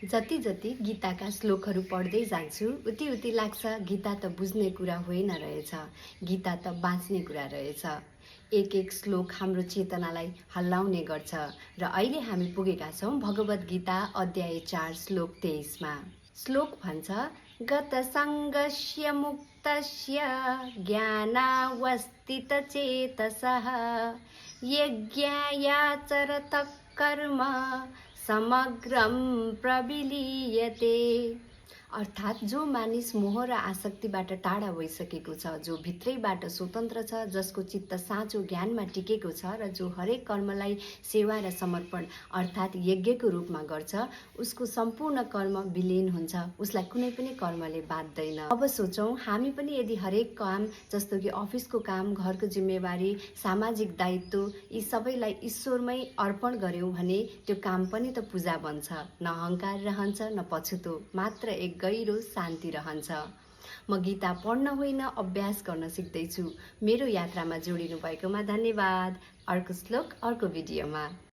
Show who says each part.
Speaker 1: जति जति गीताका श्लोकहरू पढ्दै जान्छु उति उति लाग्छ गीता त बुझ्ने कुरा होइन रहेछ, गीता त बाँच्ने कुरा रहेछ। एक एक श्लोक हाम्रो चेतनालाई हल्लाउने गर्छ र अहिले हामी पुगेका छौँ भगवद् गीता अध्याय 4 श्लोक 23 मा। श्लोक भन्छ, गत सङ्गस्य मुक्तस्य ज्ञानावस्थित चेतसः यज्ञायाचरत कर्म समग्रम प्रविलीयते। अर्थात् जो मानिस मोह र आसक्तिबाट टाढा भइसकेको छ, जो भित्रैबाट स्वतन्त्र छ, जसको चित्त साँचो ज्ञानमा टिकेको छ र जो हरेक कर्मलाई सेवा र समर्पण अर्थात् यज्ञको रूपमा गर्छ, उसको सम्पूर्ण कर्म विलीन हुन्छ, उसलाई कुनै पनि कर्मले बाध्दैन। अब सोचौँ हामी पनि यदि हरेक काम जस्तो कि अफिसको काम, घरको जिम्मेवारी, सामाजिक दायित्व यी सबैलाई ईश्वरमै अर्पण गर्यौँ भने त्यो काम पनि त पूजा बन्छ। न अहङ्कार रहन्छ, न पछुतो, मात्र एक गहिरो शान्ति रहन्छ। म गीता पढ्न होइन अभ्यास गर्न सिक्दैछु। मेरो यात्रामा जोडिनु भएकोमा धन्यवाद। अर्को श्लोक अर्को भिडियोमा।